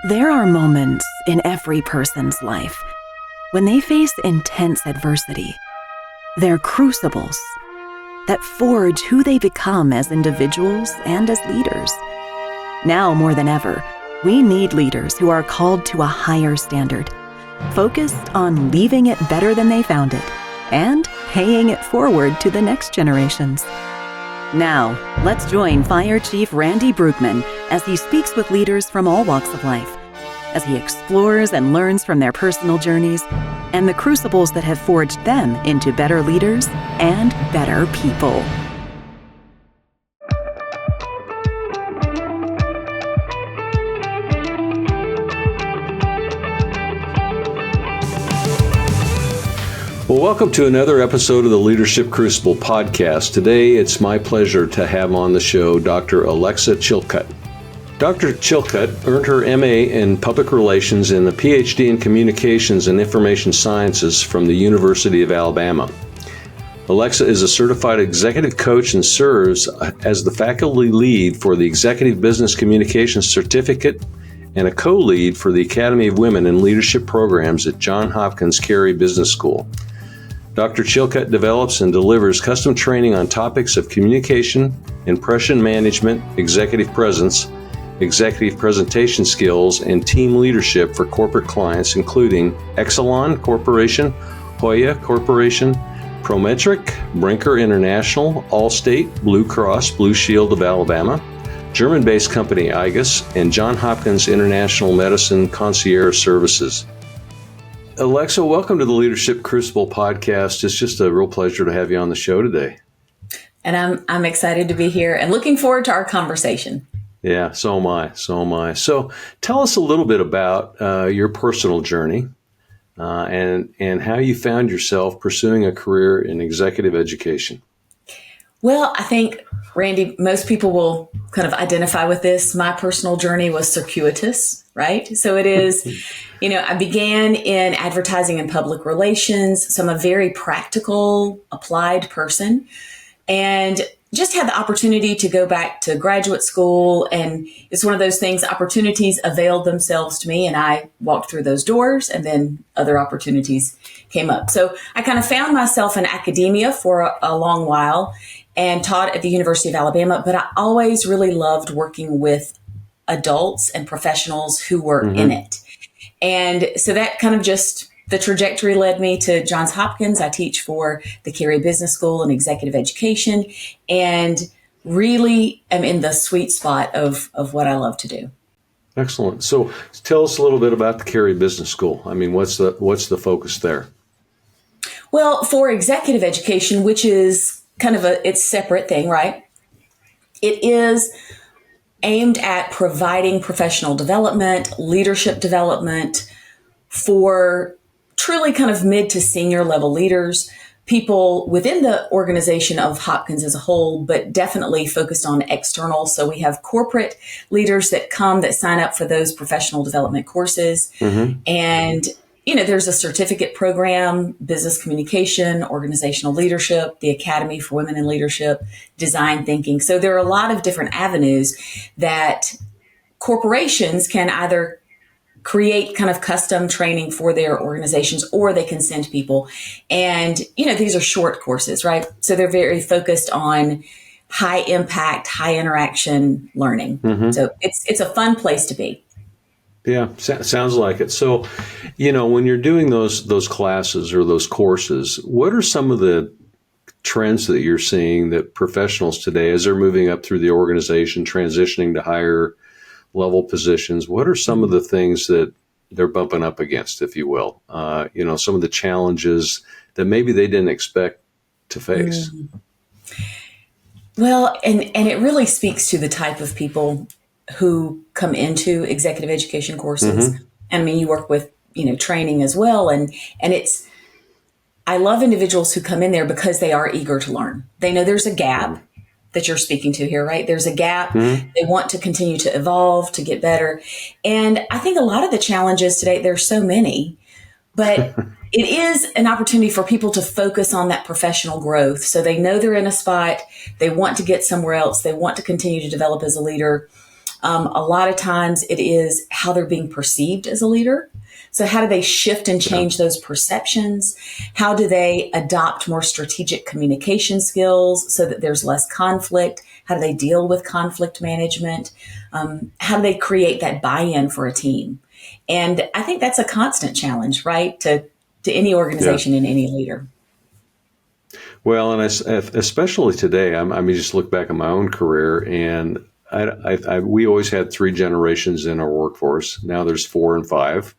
There are moments in every person's life when they face intense adversity. They're crucibles that forge who they become as individuals and as leaders. Now more than ever, we need leaders who are called to a higher standard, focused on leaving it better than they found it, and paying it forward to the next generations. Now, let's join Fire Chief Randy Bruegman as he speaks with leaders from all walks of life, as he explores and learns from their personal journeys and the crucibles that have forged them into better leaders and better people. Well, welcome to another episode of the Leadership Crucible podcast. Today, it's my pleasure to have on the show Dr. Alexa Chilcutt. Dr. Chilcutt earned her MA in Public Relations and the Ph.D. in Communications and Information Sciences from the University of Alabama. Alexa is a certified executive coach and serves as the faculty lead for the Executive Business Communications Certificate and a co-lead for the Academy of Women in Leadership Programs at Johns Hopkins Carey Business School. Dr. Chilcutt develops and delivers custom training on topics of communication, impression management, executive presence, executive presentation skills, and team leadership for corporate clients, including Exelon Corporation, Hoya Corporation, Prometric, Brinker International, Allstate, Blue Cross Blue Shield of Alabama, German-based company IGUS, and Johns Hopkins International Medicine Concierge Services. Alexa, welcome to the Leadership Crucible podcast. It's just a real pleasure to have you on the show today. And I'm excited to be here and looking forward to our conversation. Yeah, so am I. So tell us a little bit about your personal journey and how you found yourself pursuing a career in executive education. Well, I think, Randy, most people will kind of identify with this. My personal journey was circuitous, right? So it is, I began in advertising and public relations. So I'm a very practical, applied person, and just had the opportunity to go back to graduate school. And it's one of those things, opportunities availed themselves to me, and I walked through those doors, and then other opportunities came up. So I kind of found myself in academia for a long while and taught at the University of Alabama, but I always really loved working with adults and professionals who were in it. And so that kind of just, the trajectory led me to Johns Hopkins. I teach for the Carey Business School and Executive Education, and really am in the sweet spot of what I love to do. Excellent. So tell us a little bit about the Carey Business School. I mean, what's the focus there? Well, for executive education, which is kind of it's separate thing, right? It is aimed at providing professional development, leadership development for truly kind of mid to senior level leaders, people within the organization of Hopkins as a whole, but definitely focused on external. So we have corporate leaders that sign up for those professional development courses. And there's a certificate program, business communication, organizational leadership, the Academy for Women in Leadership, design thinking. So there are a lot of different avenues that corporations can either create kind of custom training for their organizations, or they can send people. And, these are short courses, right? So they're very focused on high impact, high interaction learning. So it's a fun place to be. Yeah, sounds like it. So, when you're doing those classes or those courses, what are some of the trends that you're seeing that professionals today, as they're moving up through the organization, transitioning to higher level positions, what are some of the things that they're bumping up against, if you will? Some of the challenges that maybe they didn't expect to face. Well, and it really speaks to the type of people who come into executive education courses. And I mean, you work with, training as well. And I love individuals who come in there because they are eager to learn. They know there's a gap that you're speaking to here, right? There's a gap. They want to continue to evolve, to get better. And I think a lot of the challenges today, there's so many, but it is an opportunity for people to focus on that professional growth. So they know they're in a spot, they want to get somewhere else, they want to continue to develop as a leader. A lot of times it is how they're being perceived as a leader. So how do they shift and change those perceptions? How do they adopt more strategic communication skills so that there's less conflict? How do they deal with conflict management? How do they create that buy-in for a team? And I think that's a constant challenge, right, to any organization and any leader. Well, and especially today, I mean, just look back at my own career, and we always had 3 generations in our workforce. Now there's 4 and 5.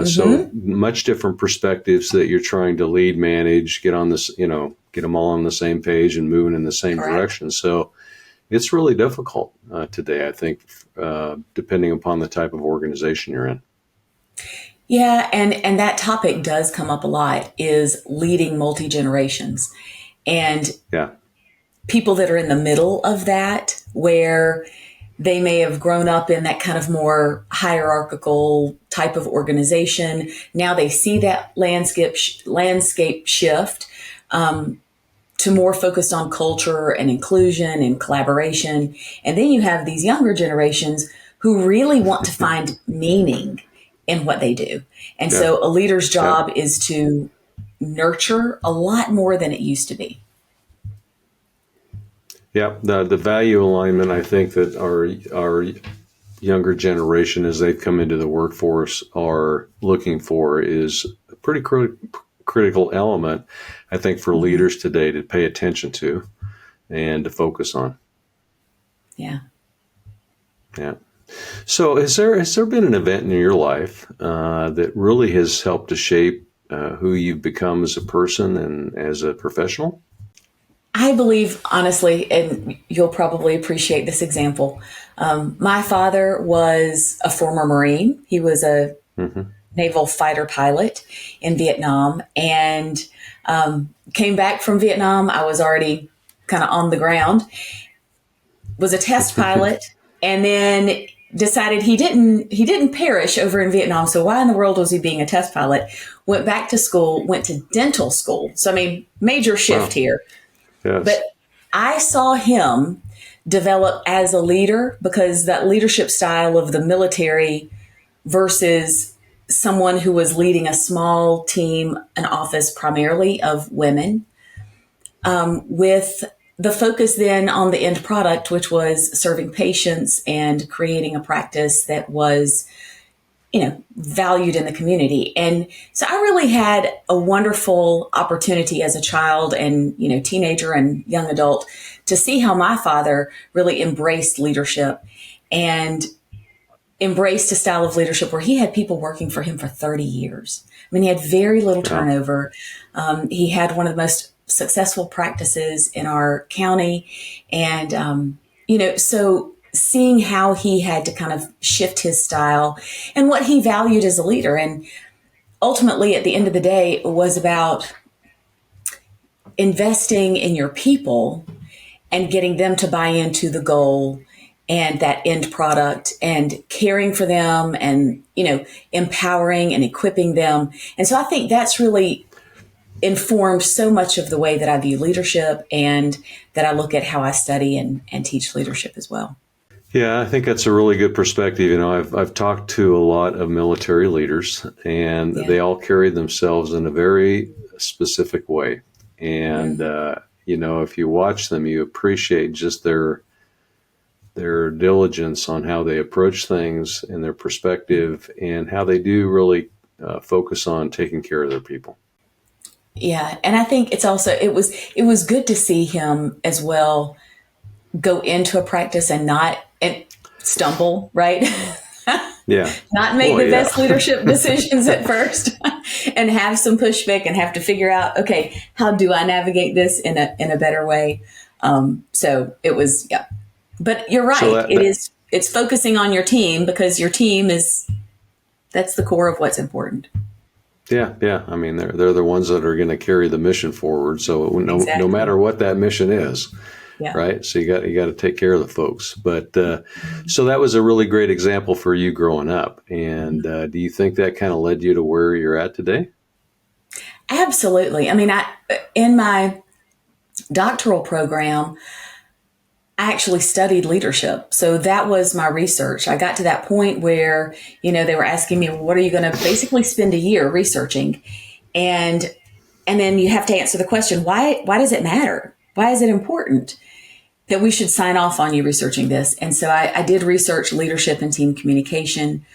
So much different perspectives that you're trying to lead, manage, get on this, get them all on the same page and moving in the same direction. So it's really difficult today, I think, depending upon the type of organization you're in. Yeah, and that topic does come up a lot, is leading multi-generations. And people that are in the middle of that, where they may have grown up in that kind of more hierarchical type of organization. Now they see that landscape shift to more focused on culture and inclusion and collaboration. And then you have these younger generations who really want to find meaning in what they do. And so a leader's job is to nurture a lot more than it used to be. Yeah, the value alignment, I think that our younger generation, as they've come into the workforce, are looking for is a pretty critical element, I think, for leaders today to pay attention to and to focus on. Yeah. So has there been an event in your life that really has helped to shape who you've become as a person and as a professional? I believe, honestly, and you'll probably appreciate this example. My father was a former Marine. He was a naval fighter pilot in Vietnam, and came back from Vietnam. I was already kind of on the ground, was a test pilot, and then decided he didn't perish over in Vietnam. So why in the world was he being a test pilot? Went back to school, went to dental school. So, I mean, major shift here. Yes. But I saw him develop as a leader, because that leadership style of the military versus someone who was leading a small team, an office primarily of women, with the focus then on the end product, which was serving patients and creating a practice that was, valued in the community. And so I really had a wonderful opportunity as a child and, teenager and young adult to see how my father really embraced leadership and embraced a style of leadership where he had people working for him for 30 years. I mean, he had very little turnover. He had one of the most successful practices in our county. And, so seeing how he had to kind of shift his style and what he valued as a leader. And ultimately, at the end of the day, it was about investing in your people and getting them to buy into the goal and that end product and caring for them and, empowering and equipping them. And so I think that's really informed so much of the way that I view leadership and that I look at how I study and teach leadership as well. Yeah, I think that's a really good perspective. I've talked to a lot of military leaders, and they all carry themselves in a very specific way. And, if you watch them, you appreciate just their diligence on how they approach things and their perspective and how they do really focus on taking care of their people. Yeah. And I think it's also, it was good to see him as well go into a practice and stumble, right? Yeah. Not make the best leadership decisions at first and have some pushback and have to figure out, okay, how do I navigate this in a better way? So it was, but you're right. So it's focusing on your team, because your team that's the core of what's important. Yeah. I mean, they're the ones that are going to carry the mission forward. So no matter what that mission is, right? So you got to take care of the folks. But so that was a really great example for you growing up. And do you think that kind of led you to where you're at today? Absolutely. I mean, in my doctoral program, I actually studied leadership. So that was my research. I got to that point where, they were asking me, what are you going to basically spend a year researching? And then you have to answer the question, why does it matter? Why is it important that we should sign off on you researching this? And so I did research leadership and team communication,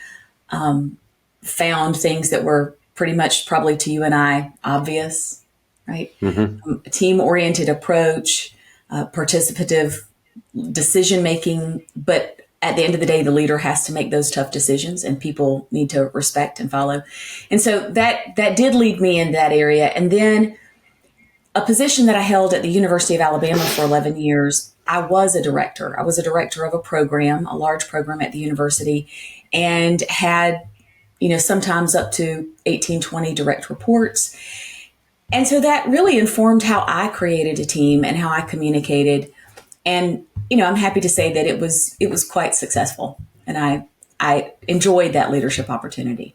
found things that were pretty much probably to you and I obvious, right? A team-oriented approach, participative decision-making, but at the end of the day, the leader has to make those tough decisions and people need to respect and follow. And so that did lead me in that area. And then a position that I held at the University of Alabama for 11 years, I was a director. I was a director of a program, a large program at the university, and had, sometimes up to 18, 20 direct reports. And so that really informed how I created a team and how I communicated. And, I'm happy to say that it was quite successful. And I enjoyed that leadership opportunity.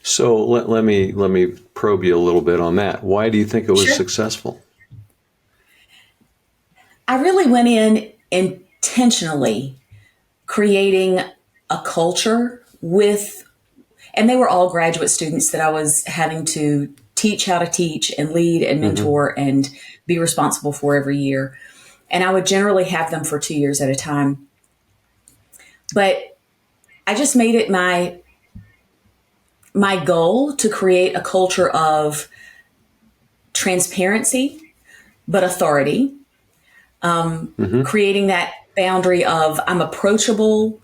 So let me probe you a little bit on that. Why do you think it was successful? I really went in intentionally creating a culture and they were all graduate students that I was having to teach how to teach and lead and mentor and be responsible for every year. And I would generally have them for 2 years at a time. But I just made it my goal to create a culture of transparency, but authority, creating that boundary of I'm approachable,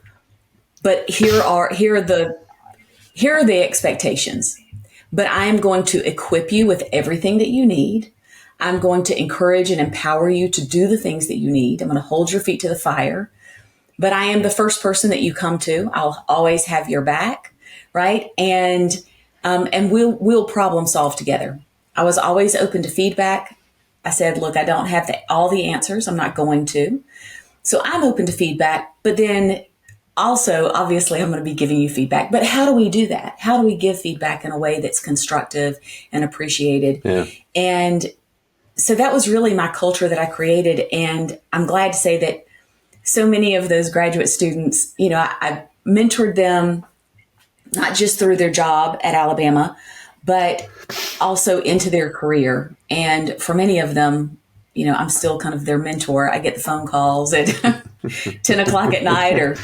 but here are the expectations. But I am going to equip you with everything that you need. I'm going to encourage and empower you to do the things that you need. I'm going to hold your feet to the fire. But I am the first person that you come to. I'll always have your back, right? And we'll problem solve together. I was always open to feedback. I said, look, I don't have all the answers. I'm not going to. So I'm open to feedback. But then also, obviously, I'm going to be giving you feedback. But how do we do that? How do we give feedback in a way that's constructive and appreciated? Yeah. And so that was really my culture that I created. And I'm glad to say that so many of those graduate students, I mentored them, not just through their job at Alabama, but also into their career. And for many of them, I'm still kind of their mentor. I get the phone calls at 10 o'clock at night or,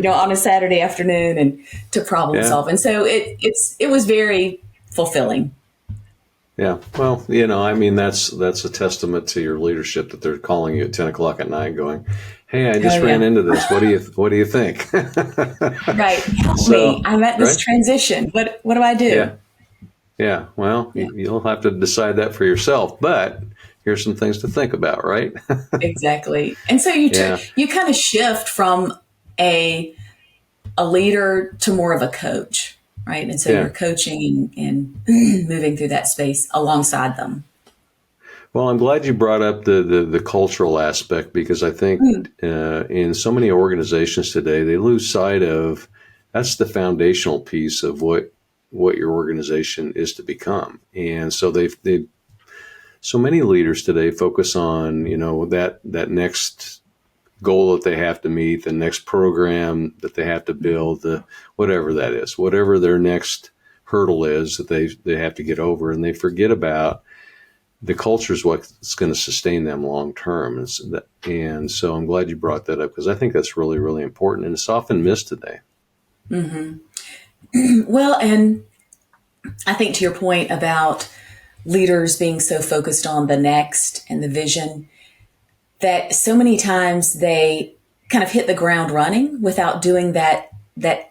on a Saturday afternoon and to problem solve. And so it was very fulfilling. Yeah. Well, that's a testament to your leadership that they're calling you at 10 o'clock at night going, hey, I just ran into this. What do you think? Right. Help me. I'm at this transition. What do I do? Yeah. Yeah. Well, you'll have to decide that for yourself, but here's some things to think about, right? Exactly. And so you kind of shift from a leader to more of a coach. Right. And so you're coaching and moving through that space alongside them. Well, I'm glad you brought up the cultural aspect because I think in so many organizations today, they lose sight of that's the foundational piece of what your organization is to become. And so so many leaders today focus on, that next goal that they have to meet, the next program that they have to build, whatever that is, whatever their next hurdle is that they have to get over. And they forget about the culture is what's going to sustain them long term. And so I'm glad you brought that up because I think that's really, really important. And it's often missed today. Mm-hmm. Well, and I think to your point about leaders being so focused on the next and the vision, that so many times they kind of hit the ground running without doing that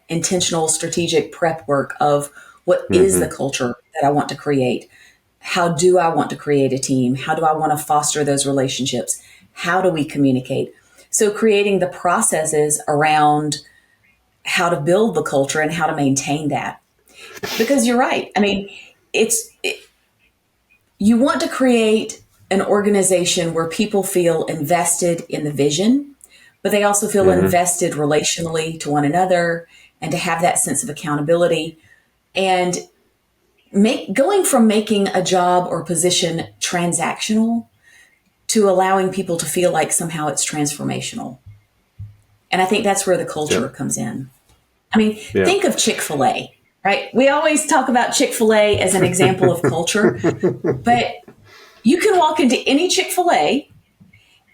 intentional strategic prep work of what is the culture that I want to create? How do I want to create a team? How do I want to foster those relationships? How do we communicate? So creating the processes around how to build the culture and how to maintain that. Because you're right. I mean, you want to create an organization where people feel invested in the vision, but they also feel invested relationally to one another and to have that sense of accountability. And going from making a job or position transactional to allowing people to feel like somehow it's transformational. And I think that's where the culture comes in. I mean, think of Chick-fil-A, right? We always talk about Chick-fil-A as an example of culture, but you can walk into any Chick-fil-A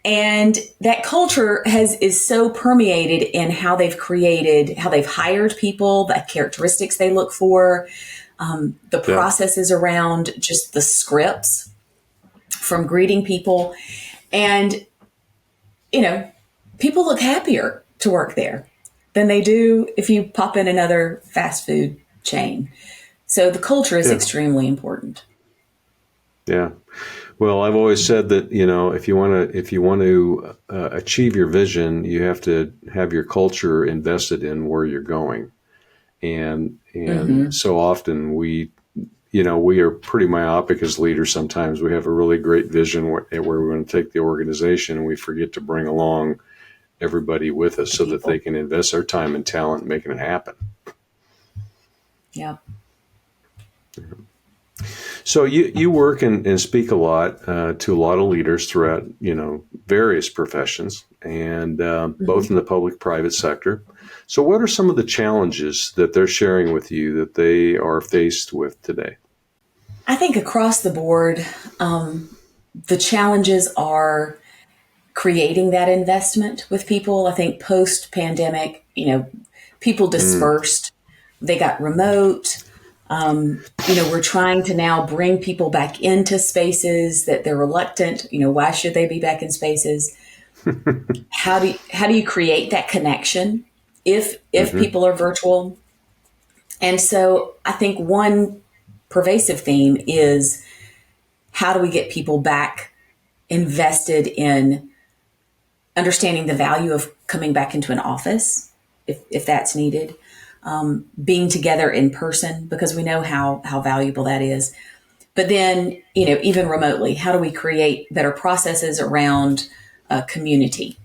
and that culture is so permeated in how they've hired people, the characteristics they look for, the processes around just the scripts from greeting people. And, people look happier to work there than they do if you pop in another fast food chain. So the culture is extremely important. Yeah. Well, I've always said that, if you want to achieve your vision, you have to have your culture invested in where you're going. And so often we are pretty myopic as leaders. Sometimes we have a really great vision where we're going to take the organization, and we forget to bring along everybody with us so that they can invest their time and talent in making it happen. Yeah. So you work and speak a lot to a lot of leaders throughout, various professions, and both in the public-private sector. So what are some of the challenges that they're sharing with you that they are faced with today? I think across the board, the challenges are creating that investment with people. I think post-pandemic, people dispersed. They got remote. We're trying to now bring people back into spaces that they're reluctant. Why should they be back in spaces? How do you create that connection if people are virtual? And so I think one pervasive theme is, how do we get people back invested in understanding the value of coming back into an office if that's needed, being together in person, because we know how valuable that is. But then, even remotely, how do we create better processes around community?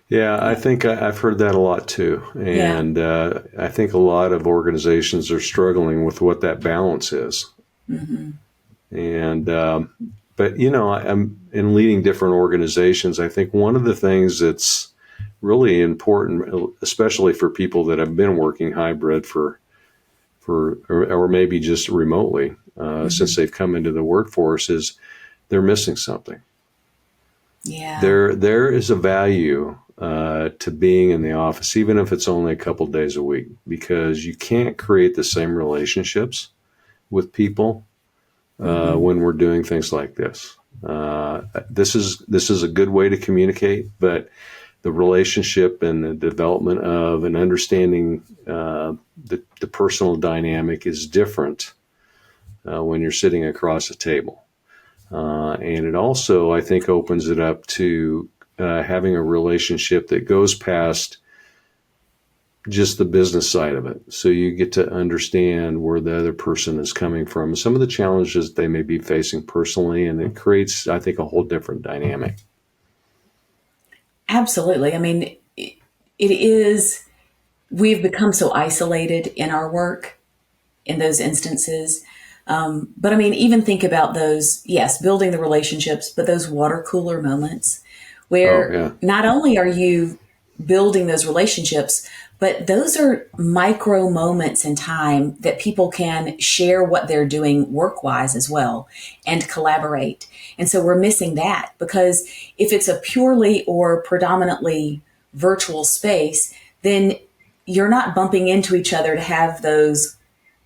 Yeah, I think I've heard that a lot too. And I think a lot of organizations are struggling with what that balance is. Mm-hmm. And, but, I'm in leading different organizations. I think one of the things that's really important, especially for people that have been working hybrid or maybe just remotely since they've come into the workforce, is they're missing something. Yeah. There is a value to being in the office, even if it's only a couple days a week, because you can't create the same relationships with people when we're doing things like this. This is a good way to communicate, but the relationship and the development of and understanding the personal dynamic is different when you're sitting across a table. And it also, I think, opens it up to having a relationship that goes past just the business side of it. So you get to understand where the other person is coming from, some of the challenges they may be facing personally, and it creates, I think, a whole different dynamic. Absolutely. I mean, we've become so isolated in our work in those instances. But I mean, even think about those, building the relationships, but those water cooler moments where not only are you building those relationships, but those are micro moments in time that people can share what they're doing work-wise as well and collaborate. And so we're missing that, because if it's a purely or predominantly virtual space, then you're not bumping into each other to have those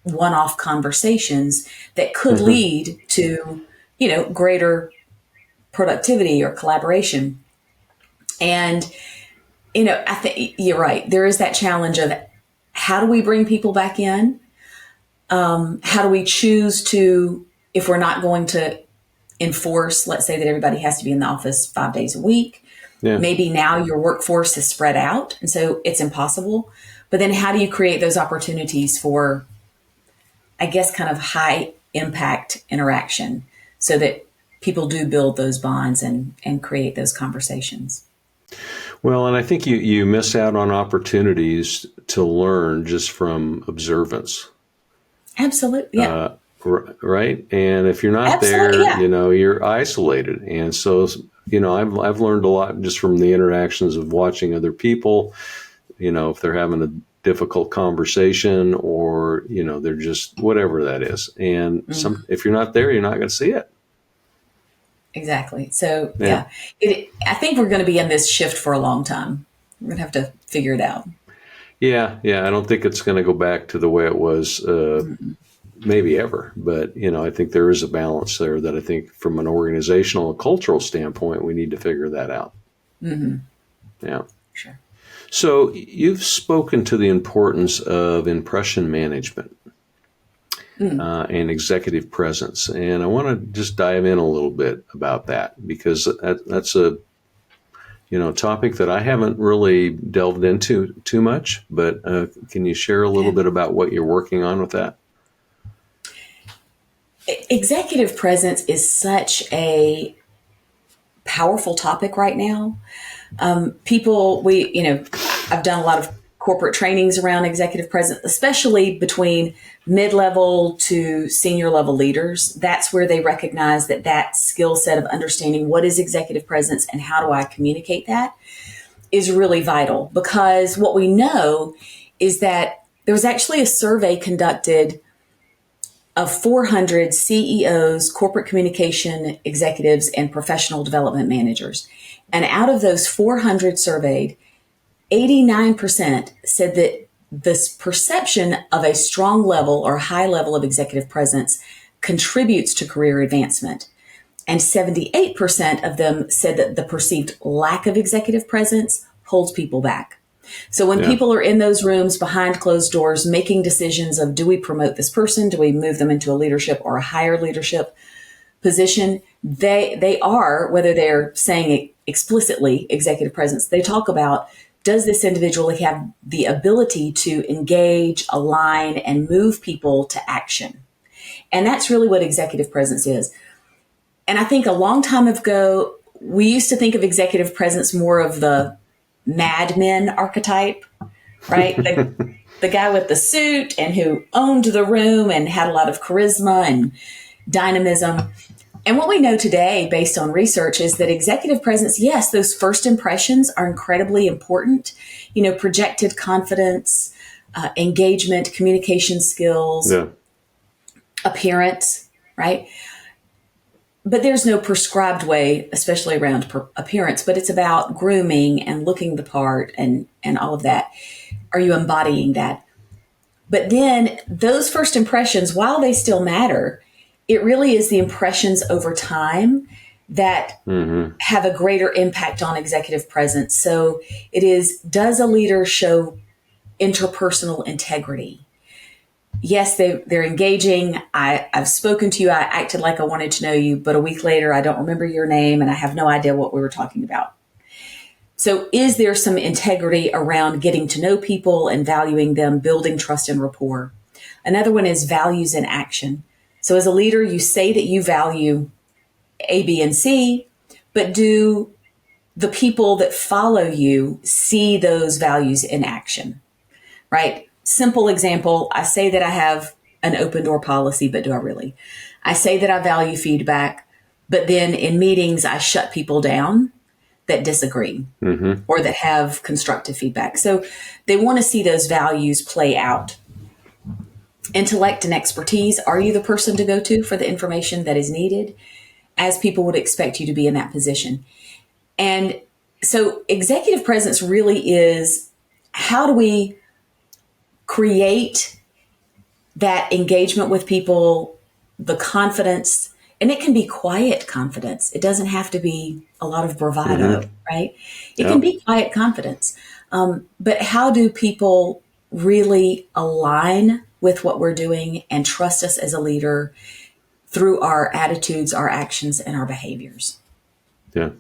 one-off conversations that could lead to, greater productivity or collaboration. And I think you're right. There is that challenge of, how do we bring people back in? How do we choose to, if we're not going to enforce, let's say that everybody has to be in the office 5 days a week. Yeah. Maybe now your workforce is spread out, and so it's impossible. But then how do you create those opportunities for, I guess, kind of high impact interaction so that people do build those bonds and create those conversations? Well, and I think you miss out on opportunities to learn just from observance. Absolutely. Yeah. Right. And if you're not there, you're isolated. And so I've learned a lot just from the interactions of watching other people, if they're having a difficult conversation or, they're just whatever that is. And if you're not there, you're not going to see it. Exactly. So, I think we're going to be in this shift for a long time. We're going to have to figure it out. Yeah. I don't think it's going to go back to the way it was maybe ever. But, I think there is a balance there that I think from an organizational and cultural standpoint, we need to figure that out. Mm-hmm. Yeah. Sure. So you've spoken to the importance of impression management and executive presence. And I want to just dive in a little bit about that because that's a topic that I haven't really delved into too much. But can you share a little bit about what you're working on with that? Executive presence is such a powerful topic right now. I've done a lot of corporate trainings around executive presence, especially between mid-level to senior level leaders. That's where they recognize that skill set of understanding what is executive presence and how do I communicate that is really vital, because what we know is that there was actually a survey conducted of 400 CEOs, corporate communication executives, and professional development managers. And out of those 400 surveyed, 89% said that this perception of a strong level or high level of executive presence contributes to career advancement. And 78% of them said that the perceived lack of executive presence holds people back. So when people are in those rooms behind closed doors making decisions of, do we promote this person? Do we move them into a leadership or a higher leadership position? They are, whether they're saying it explicitly, executive presence, they talk about, does this individual have the ability to engage, align, and move people to action? And that's really what executive presence is. And I think a long time ago, we used to think of executive presence more of the Mad Men archetype, right? The guy with the suit and who owned the room and had a lot of charisma and dynamism. And what we know today, based on research, is that executive presence, yes, those first impressions are incredibly important. Projected confidence, engagement, communication skills, appearance, right? But there's no prescribed way, especially around appearance, but it's about grooming and looking the part and all of that. Are you embodying that? But then those first impressions, while they still matter, it really is the impressions over time that have a greater impact on executive presence. So it is, does a leader show interpersonal integrity? Yes, they're engaging. I've spoken to you. I acted like I wanted to know you, but a week later, I don't remember your name and I have no idea what we were talking about. So is there some integrity around getting to know people and valuing them, building trust and rapport? Another one is values in action. So as a leader, you say that you value A, B, and C, but do the people that follow you see those values in action, right? Simple example, I say that I have an open door policy, but do I really? I say that I value feedback, but then in meetings, I shut people down that disagree or that have constructive feedback. So they want to see those values play out. Intellect and expertise, are you the person to go to for the information that is needed, as people would expect you to be in that position? And so executive presence really is, how do we create that engagement with people, the confidence, and it can be quiet confidence. It doesn't have to be a lot of bravado, right? It can be quiet confidence. But how do people really align with what we're doing and trust us as a leader through our attitudes, our actions, and our behaviors? Yeah.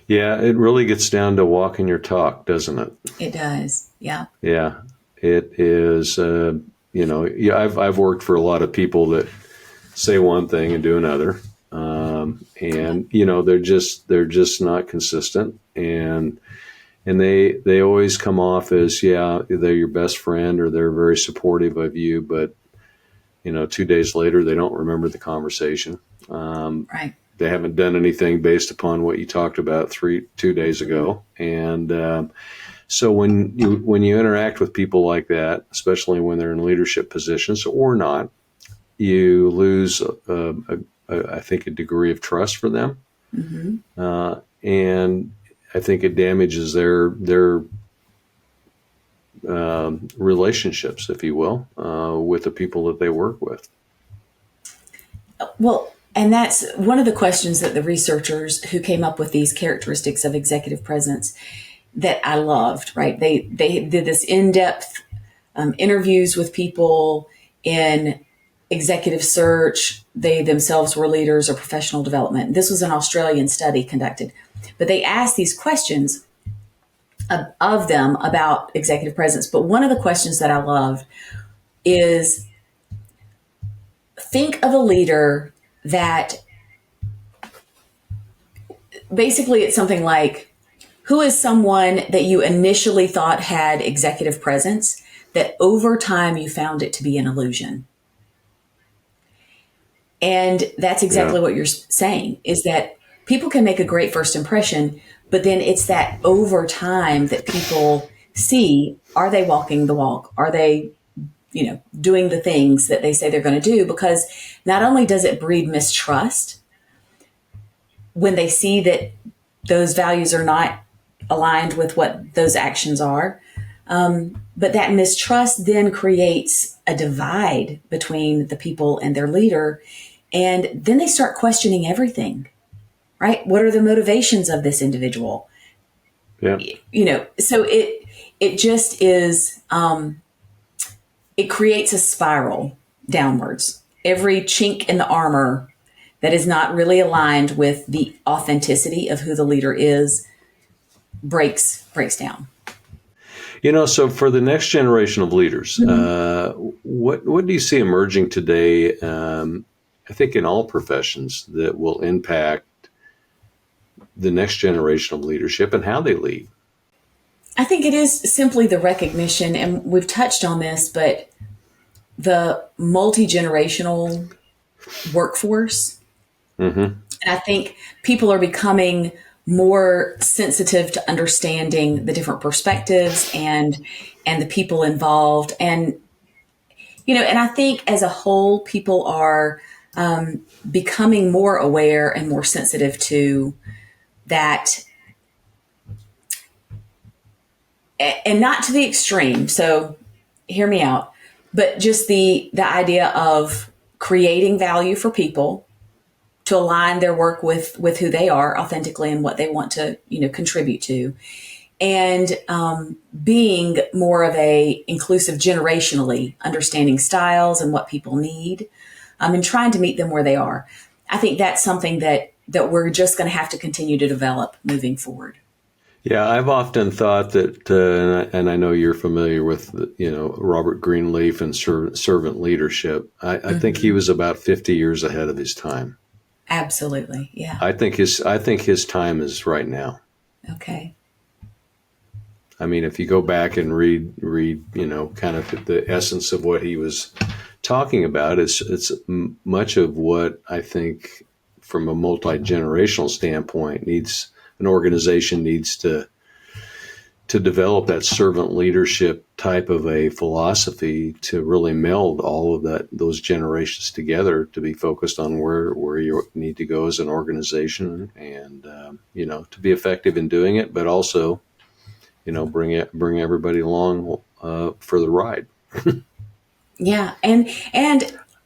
Yeah, it really gets down to walking your talk, doesn't it? It does. Yeah. Yeah. It is, I've worked for a lot of people that say one thing and do another. And they're just not consistent. And they always come off as, they're your best friend or they're very supportive of you. But, 2 days later, they don't remember the conversation. Right. they haven't done anything based upon what you talked about 2 days ago. And so when you interact with people like that, especially when they're in leadership positions or not, you lose, I think, a degree of trust for them. Mm-hmm. And I think it damages their relationships, if you will, with the people that they work with. Well, and that's one of the questions that the researchers who came up with these characteristics of executive presence that I loved, right? They did this in-depth interviews with people in executive search. They themselves were leaders or professional development. This was an Australian study conducted, but they asked these questions of them about executive presence. But one of the questions that I loved is, think of a leader that basically it's something like, who is someone that you initially thought had executive presence that over time you found it to be an illusion? And that's exactly what you're saying, is that people can make a great first impression, but then it's that over time that people see, are they walking the walk? Are they, doing the things that they say they're going to do? Because not only does it breed mistrust when they see that those values are not aligned with what those actions are, but that mistrust then creates a divide between the people and their leader. And then they start questioning everything, right? What are the motivations of this individual? Yeah. So it just is, it creates a spiral downwards. Every chink in the armor that is not really aligned with the authenticity of who the leader is breaks down. So for the next generation of leaders, what do you see emerging today, I think in all professions, that will impact the next generation of leadership and how they lead? I think it is simply the recognition, and we've touched on this, but the multi-generational workforce. Mm-hmm. And I think people are becoming more sensitive to understanding the different perspectives and the people involved. And, and I think as a whole, people are becoming more aware and more sensitive to that, and not to the extreme. So hear me out, but just the idea of creating value for people to align their work with who they are authentically and what they want to, contribute to, and being more of a inclusive generationally, understanding styles and what people need, and trying to meet them where they are. I think that's something that we're just going to have to continue to develop moving forward. Yeah, I've often thought that, and I know you're familiar with, Robert Greenleaf and servant leadership. I think he was about 50 years ahead of his time. Absolutely, yeah. I think his time is right now. Okay. I mean, if you go back and read, kind of the essence of what he was talking about, it's much of what I think, from a multi-generational standpoint, an organization needs to develop that servant leadership type of a philosophy to really meld all of those generations together to be focused on where you need to go as an organization, and to be effective in doing it, but also bring everybody along for the ride. Yeah, and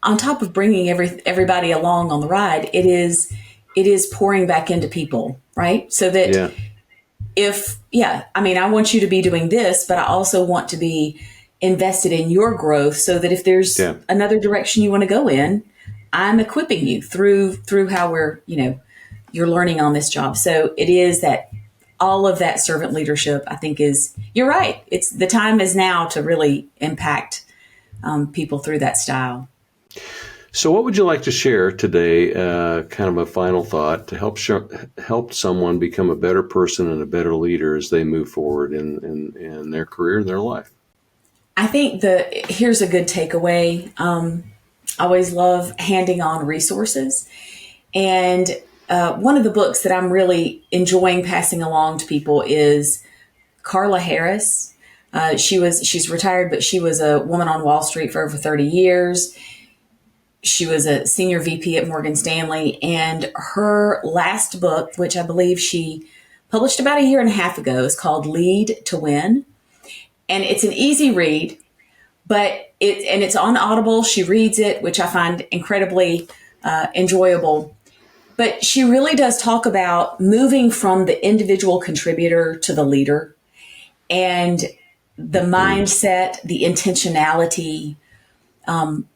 on top of bringing everybody along on the ride, it is pouring back into people, right? So that I want you to be doing this, but I also want to be invested in your growth, so that if there's another direction you want to go in, I'm equipping you through how you're learning on this job. So it is that all of that servant leadership, I think, you're right. It's the time is now to really impact people through that style. So what would you like to share today, kind of a final thought, to help someone become a better person and a better leader as they move forward in their career and their life? I think here's a good takeaway. I always love handing on resources. And one of the books that I'm really enjoying passing along to people is Carla Harris. She's retired, but she was a woman on Wall Street for over 30 years. She was a senior VP at Morgan Stanley, and her last book, which I believe she published about a year and a half ago, is called Lead to Win. And it's an easy read, but it's on Audible. She reads it, which I find incredibly enjoyable. But she really does talk about moving from the individual contributor to the leader, and the mindset, the intentionality,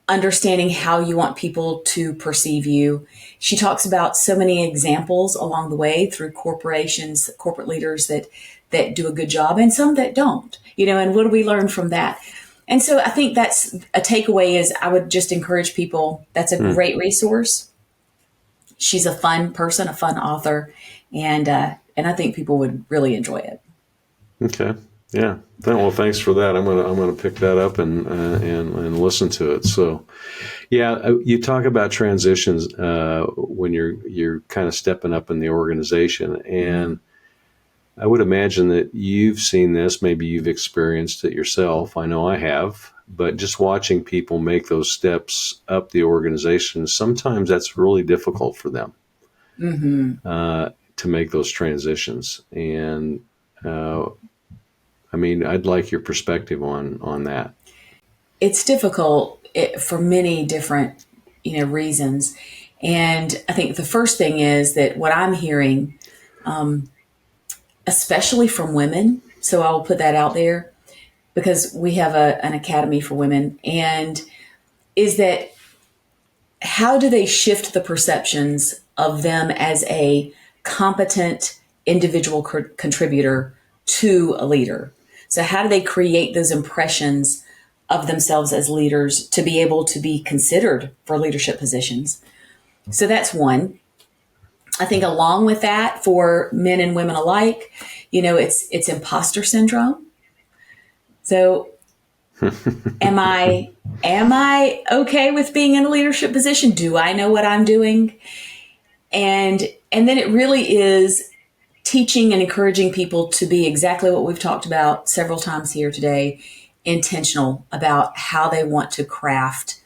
understanding how you want people to perceive you. She talks about so many examples along the way through corporations, corporate leaders that do a good job and some that don't, and what do we learn from that? And so I think that's a takeaway is I would just encourage people. That's a great resource. She's a fun person, a fun author, and I think people would really enjoy it. Okay. Yeah. Well, thanks for that. I'm gonna pick that up and listen to it. So, yeah, you talk about transitions when you're kind of stepping up in the organization, and I would imagine that you've seen this. Maybe you've experienced it yourself. I know I have. But just watching people make those steps up the organization, sometimes that's really difficult for them to make those transitions. And I'd like your perspective on that. It's difficult for many different, reasons. And I think the first thing is that what I'm hearing, especially from women, so I will put that out there because we have an academy for women, and is that how do they shift the perceptions of them as a competent individual contributor to a leader? So how do they create those impressions of themselves as leaders to be able to be considered for leadership positions? So that's one. I think along with that, for men and women alike, it's imposter syndrome. So am I okay with being in a leadership position? Do I know what I'm doing? And then it really is teaching and encouraging people to be exactly what we've talked about several times here today, intentional about how they want to craft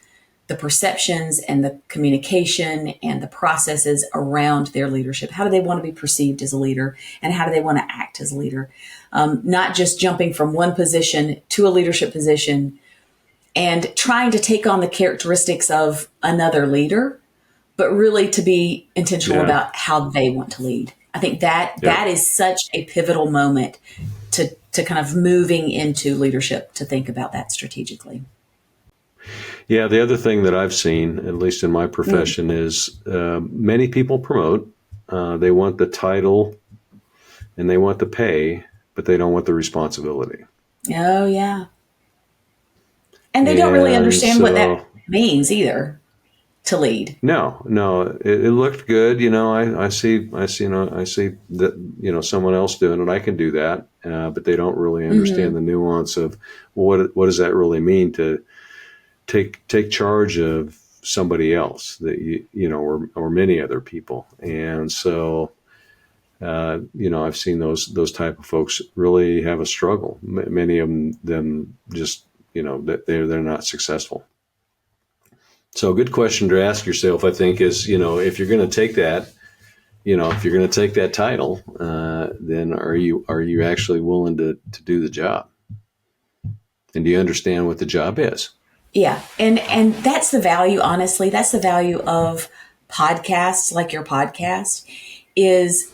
the perceptions and the communication and the processes around their leadership. How do they want to be perceived as a leader, and how do they want to act as a leader? Not just jumping from one position to a leadership position and trying to take on the characteristics of another leader, but really to be intentional about how they want to lead. I think that is such a pivotal moment to kind of moving into leadership, to think about that strategically. Yeah, the other thing that I've seen, at least in my profession, is many people promote. They want the title and they want the pay, but they don't want the responsibility. Oh, yeah. And they don't really understand what that means either, to lead. No, it looked good. I see that, someone else doing it. I can do that. But they don't really understand the nuance of what does that really mean to take charge of somebody else that or many other people. And so, I've seen those type of folks really have a struggle. Many of them just, that they're not successful. So a good question to ask yourself, I think, is, if you're going to take that, if you're going to take that title, then are you actually willing to do the job? And do you understand what the job is? Yeah. And that's the value, honestly, that's the value of podcasts like your podcast, is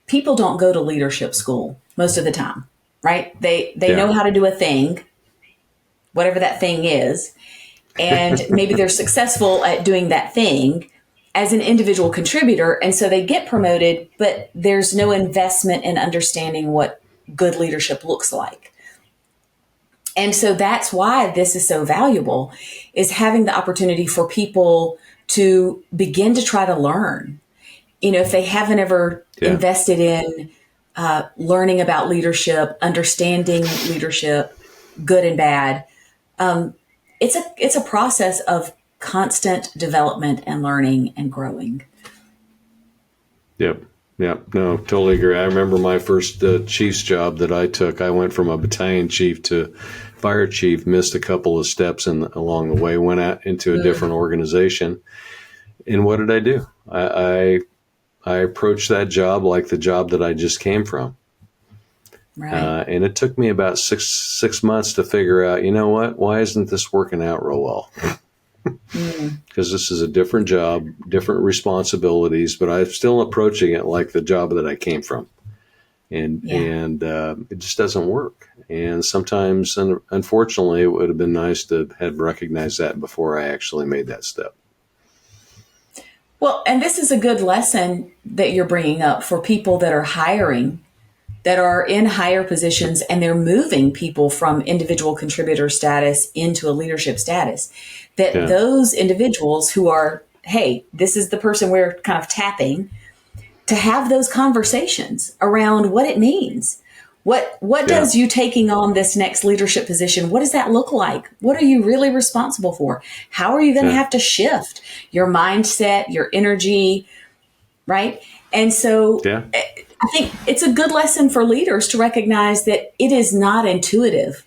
people don't go to leadership school most of the time, right? They know how to do a thing, whatever that thing is. And maybe they're successful at doing that thing as an individual contributor. And so they get promoted, but there's no investment in understanding what good leadership looks like. And so that's why this is so valuable, is having the opportunity for people to begin to try to learn. If they haven't ever invested in learning about leadership, understanding leadership, good and bad, it's a process of constant development and learning and growing. Yep. Yep. No, totally agree. I remember my first chief's job that I took. I went from a battalion chief to fire chief, missed a couple of steps along the way, went out into a different organization. And what did I do? I approached that job like the job that I just came from. Right. And it took me about six months to figure out, you know what? Why isn't this working out real well? Because this is a different job, different responsibilities, but I'm still approaching it like the job that I came from. And it just doesn't work. And sometimes, unfortunately, it would have been nice to have recognized that before I actually made that step. Well, and this is a good lesson that you're bringing up for people that are hiring, that are in higher positions, and they're moving people from individual contributor status into a leadership status. That those individuals who are, hey, this is the person we're kind of tapping, to have those conversations around what it means. What does you taking on this next leadership position, what does that look like? What are you really responsible for? How are you going to have to shift your mindset, your energy, right? And so I think it's a good lesson for leaders to recognize that it is not intuitive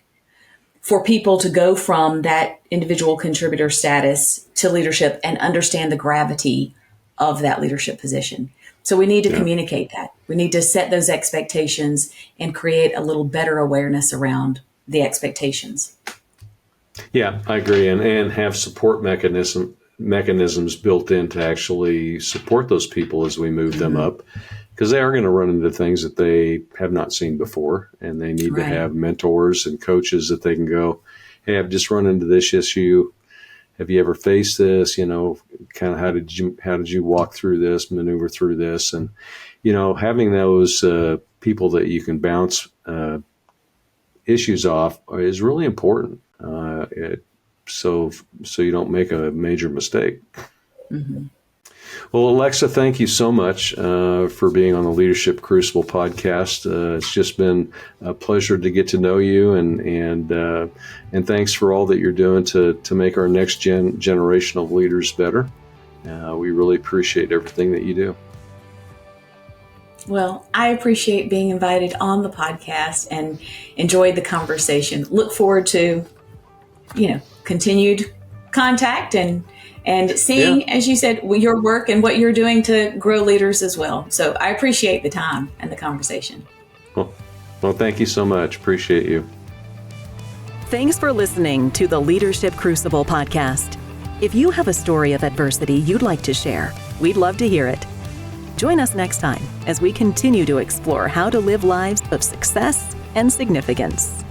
for people to go from that individual contributor status to leadership and understand the gravity of that leadership position. So we need to communicate that. We need to set those expectations and create a little better awareness around the expectations. Yeah, I agree. And have support mechanisms built in to actually support those people as we move them up, because they are going to run into things that they have not seen before, and they need to have mentors and coaches that they can go, hey, I've just run into this issue. Have you ever faced this? You know, kind of how did you walk through this, maneuver through this? And, you know, having those people that you can bounce issues off is really important. So you don't make a major mistake. Well, Alexa, thank you so much for being on the Leadership Crucible podcast. It's just been a pleasure to get to know you, and thanks for all that you're doing to make our next generation of leaders better. We really appreciate everything that you do. Well, I appreciate being invited on the podcast and enjoyed the conversation. Look forward to, continued contact and seeing, as you said, your work and what you're doing to grow leaders as well. So I appreciate the time and the conversation. Well, thank you so much. Appreciate you. Thanks for listening to the Leadership Crucible podcast. If you have a story of adversity you'd like to share, we'd love to hear it. Join us next time as we continue to explore how to live lives of success and significance.